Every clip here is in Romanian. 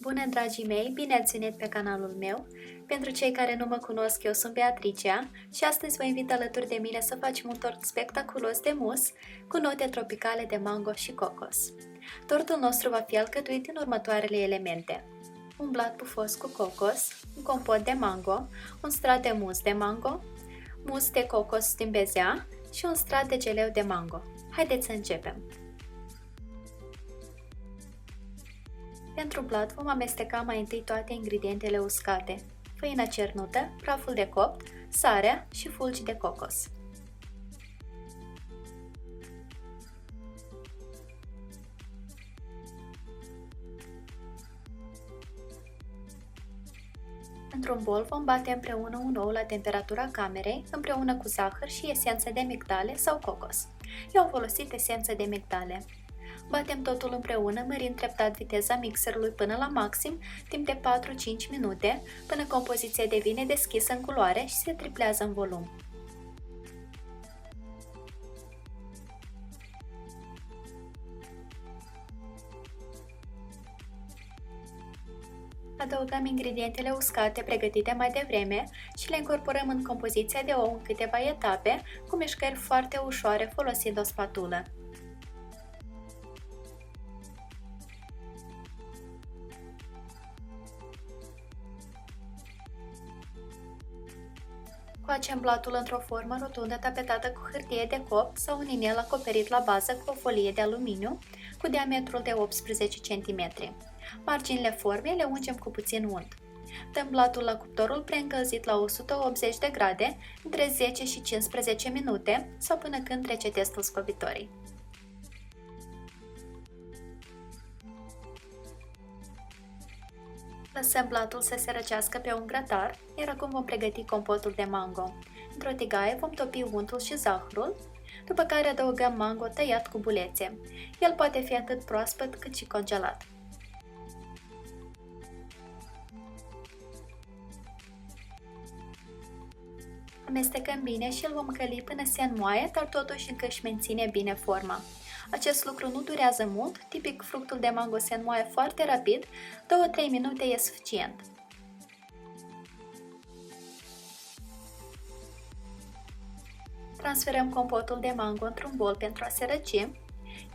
Bună, dragii mei! Bine ați venit pe canalul meu! Pentru cei care nu mă cunosc, eu sunt Beatricia și astăzi vă invit alături de mine să facem un tort spectaculos de mus cu note tropicale de mango și cocos. Tortul nostru va fi alcătuit din următoarele elemente: un blat pufos cu cocos, un compot de mango, un strat de mus de mango, mus de cocos din bezea și un strat de geleu de mango. Haideți să începem! Pentru blat vom amesteca mai întâi toate ingredientele uscate: făina cernută, praful de copt, sarea și fulgi de cocos. Într-un bol vom bate împreună un ou la temperatura camerei, împreună cu zahăr și esență de migdale sau cocos. Eu am folosit esență de migdale. Batem totul împreună, mărind treptat viteza mixerului până la maxim, timp de 4-5 minute, până compoziția devine deschisă în culoare și se triplează în volum. Adăugăm ingredientele uscate pregătite mai devreme și le incorporăm în compoziția de ou în câteva etape, cu mișcări foarte ușoare folosind o spatulă. Coacem blatul într-o formă rotundă tapetată cu hârtie de copt sau un inel acoperit la bază cu o folie de aluminiu cu diametrul de 18 cm. Marginile formei le ungem cu puțin unt. Dăm blatul la cuptorul preîncălzit la 180 de grade între 10 și 15 minute sau până când trece testul scobitorii. Lăsăm blatul să se răcească pe un grătar, iar acum vom pregăti compotul de mango. Într-o tigaie vom topi untul și zahărul, după care adăugăm mango tăiat cu bulețe. El poate fi atât proaspăt cât și congelat. Amestecăm bine și îl vom căli până se înmoaie, dar totuși încă își menține bine forma. Acest lucru nu durează mult, tipic fructul de mango se înmoaie foarte rapid, 2-3 minute e suficient. Transferăm compotul de mango într-un bol pentru a se răci,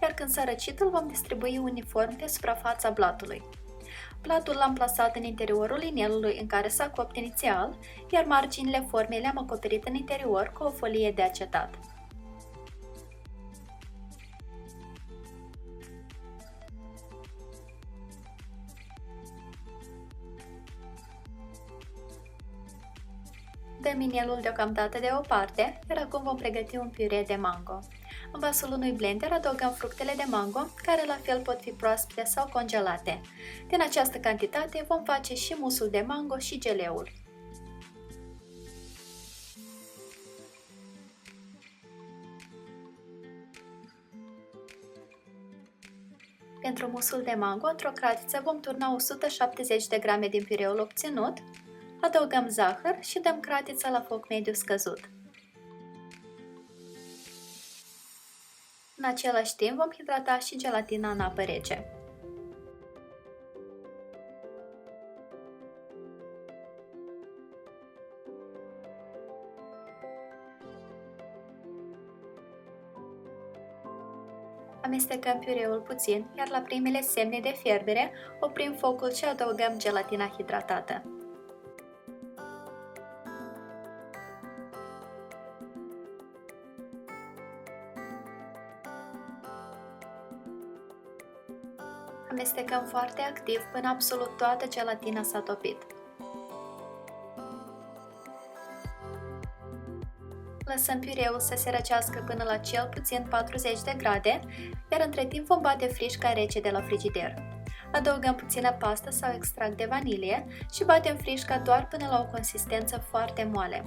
iar când s-a răcit îl vom distribui uniform pe suprafața blatului. Blatul l-am plasat în interiorul inelului în care s-a copt inițial, iar marginile formei le-am acoperit în interior cu o folie de acetat. Dăm inelul deocamdată deoparte, iar acum vom pregăti un piure de mango. În vasul unui blender adăugăm fructele de mango, care la fel pot fi proaspete sau congelate. Din această cantitate vom face și musul de mango și geleul. Pentru musul de mango, într-o cratiță vom turna 170 de grame din piureul obținut, adăugăm zahăr și dăm cratița la foc mediu scăzut. În același timp vom hidrata și gelatina în apă rece. Amestecăm piureul puțin, iar la primele semne de fierbere oprim focul și adăugăm gelatina hidratată. Amestecăm foarte activ până absolut toată gelatina s-a topit. Lăsăm piureul să se răcească până la cel puțin 40 de grade, iar între timp vom bate frișca rece de la frigider. Adăugăm puțină pastă sau extract de vanilie și batem frișca doar până la o consistență foarte moale.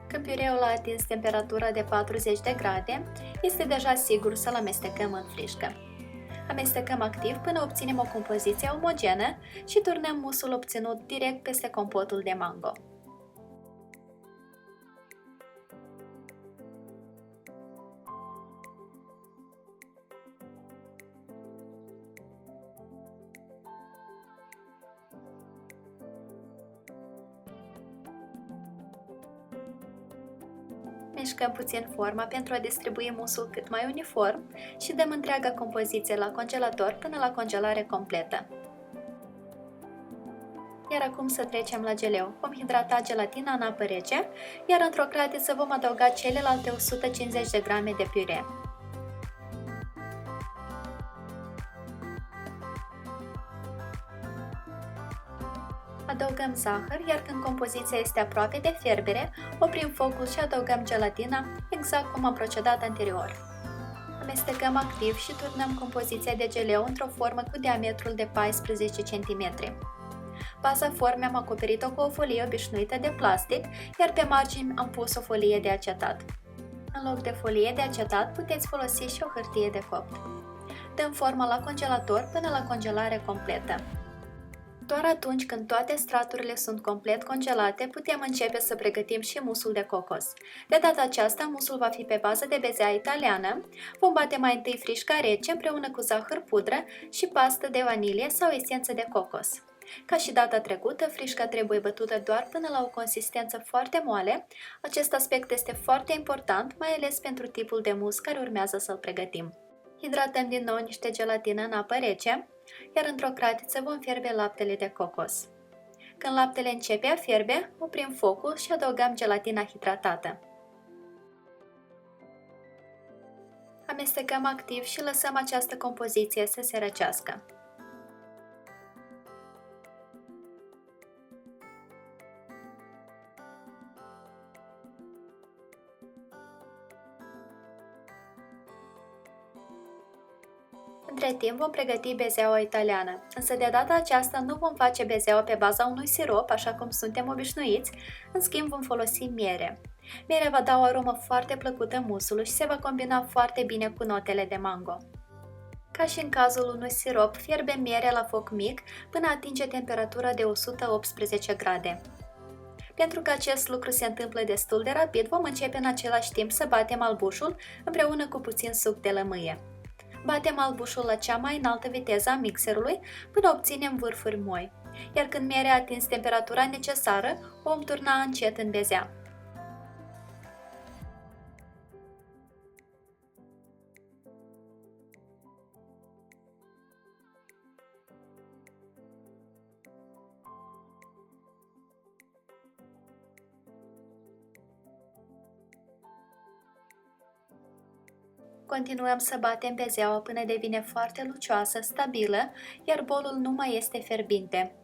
Când piureul a atins temperatura de 40 de grade, este deja sigur să-l amestecăm în frișcă. Amestecăm activ până obținem o compoziție omogenă și turnăm musul obținut direct peste compotul de mango. Mișcăm puțin forma pentru a distribui musul cât mai uniform și dăm întreaga compoziție la congelator până la congelare completă. Iar acum să trecem la geleu. Vom hidrata gelatina în apă rece, iar într-o cratiță vom adăuga celelalte 150 de grame de piure. Adăugăm zahăr, iar când compoziția este aproape de fierbere, oprim focul și adăugăm gelatina, exact cum am procedat anterior. Amestecăm activ și turnăm compoziția de geleu într-o formă cu diametrul de 14 cm. Baza formei am acoperit-o cu o folie obișnuită de plastic, iar pe margini am pus o folie de acetat. În loc de folie de acetat, puteți folosi și o hârtie de copt. Dăm forma la congelator până la congelare completă. Doar atunci când toate straturile sunt complet congelate, putem începe să pregătim și musul de cocos. De data aceasta, musul va fi pe bază de bezea italiană. Vom bate mai întâi frișca rece împreună cu zahăr pudră și pastă de vanilie sau esență de cocos. Ca și data trecută, frișca trebuie bătută doar până la o consistență foarte moale. Acest aspect este foarte important, mai ales pentru tipul de mus care urmează să-l pregătim. Hidratăm din nou niște gelatină în apă rece, iar într-o cratiță vom fierbe laptele de cocos. Când laptele începe a fierbe, oprim focul și adăugăm gelatina hidratată. Amestecăm activ și lăsăm această compoziție să se răcească. Între timp vom pregăti bezeaua italiană, însă de data aceasta nu vom face bezeaua pe baza unui sirop, așa cum suntem obișnuiți, în schimb vom folosi miere. Mierea va da o aromă foarte plăcută musului și se va combina foarte bine cu notele de mango. Ca și în cazul unui sirop, fierbem mierea la foc mic până atinge temperatura de 118 grade. Pentru că acest lucru se întâmplă destul de rapid, vom începe în același timp să batem albușul împreună cu puțin suc de lămâie. Batem albușul la cea mai înaltă viteză a mixerului până obținem vârfuri moi, iar când mierea a atins temperatura necesară, o vom turna încet în bezea. Continuăm să batem bezeaua până devine foarte lucioasă, stabilă, iar bolul nu mai este fierbinte.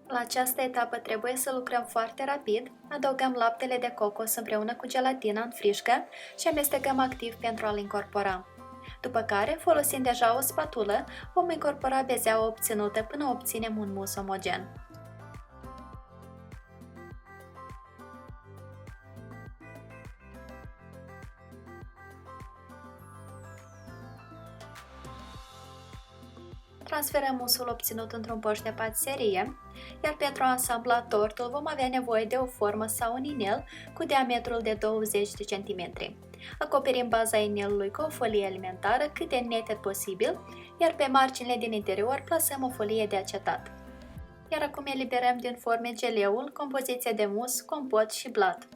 La această etapă trebuie să lucrăm foarte rapid, adăugăm laptele de cocos împreună cu gelatina în frișcă și amestecăm activ pentru a-l incorpora. După care, folosind deja o spatulă, vom incorpora bezeaua obținută până obținem un mus omogen. Transferăm musul obținut într-un poș de patiserie, iar pentru a asambla tortul vom avea nevoie de o formă sau un inel cu diametrul de 20 de cm. Acoperim baza inelului cu o folie alimentară cât de neted posibil, iar pe marginile din interior plasăm o folie de acetat. Iar acum eliberăm din forme geleul, compoziția de mus, compot și blat.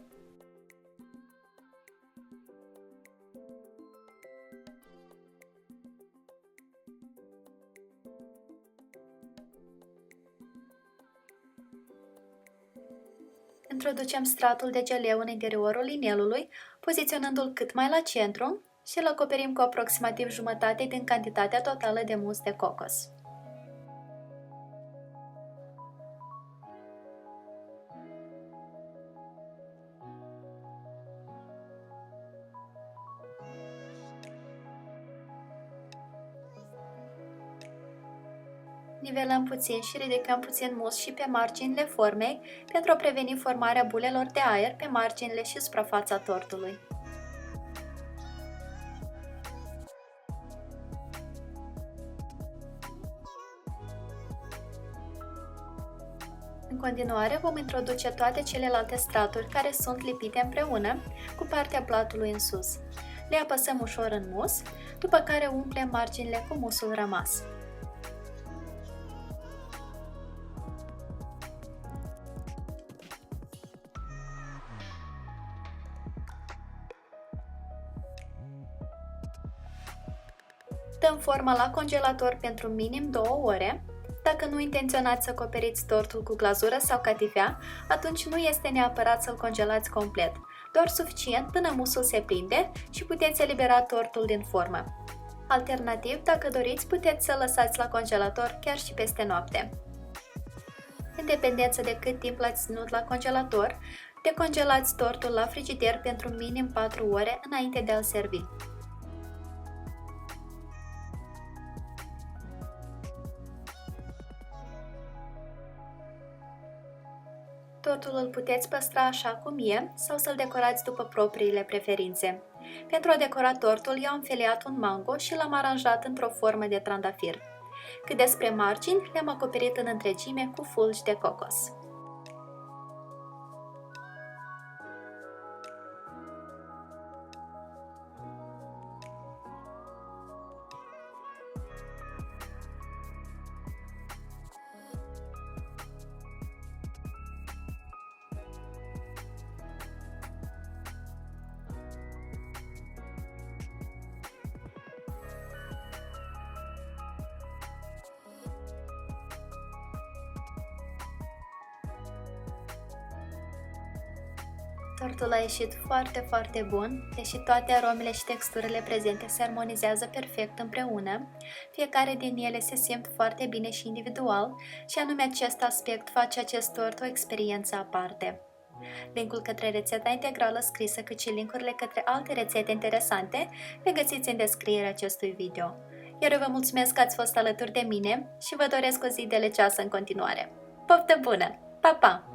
Introducem stratul de geleu în interiorul inelului, poziționându-l cât mai la centru și îl acoperim cu aproximativ jumătate din cantitatea totală de mus de cocos. Nivelăm puțin și ridicăm puțin mus și pe marginile formei pentru a preveni formarea bulelor de aer pe marginile și suprafața tortului. În continuare vom introduce toate celelalte straturi care sunt lipite împreună cu partea platului în sus. Le apăsăm ușor în mus, după care umplem marginile cu musul rămas. Dăm forma la congelator pentru minim 2 ore. Dacă nu intenționați să acoperiți tortul cu glazură sau catifea, atunci nu este neapărat să-l congelați complet, doar suficient până musul se prinde și puteți elibera tortul din formă. Alternativ, dacă doriți, puteți să-l lăsați la congelator chiar și peste noapte. În dependență de cât timp l-ați ținut la congelator, decongelați tortul la frigider pentru minim 4 ore înainte de a-l servi. Tortul îl puteți păstra așa cum e sau să-l decorați după propriile preferințe. Pentru a decora tortul, eu am feliat un mango și l-am aranjat într-o formă de trandafir. Cât despre margini, le-am acoperit în întregime cu fulgi de cocos. Tortul a ieșit foarte bun, deși toate aromele și texturile prezente se armonizează perfect împreună, fiecare din ele se simt foarte bine și individual și anume acest aspect face acest tort o experiență aparte. Linkul către rețeta integrală scrisă cât și linkurile către alte rețete interesante le găsiți în descrierea acestui video. Iar eu vă mulțumesc că ați fost alături de mine și vă doresc o zi delicioasă în continuare. Poftă bună! Pa, pa!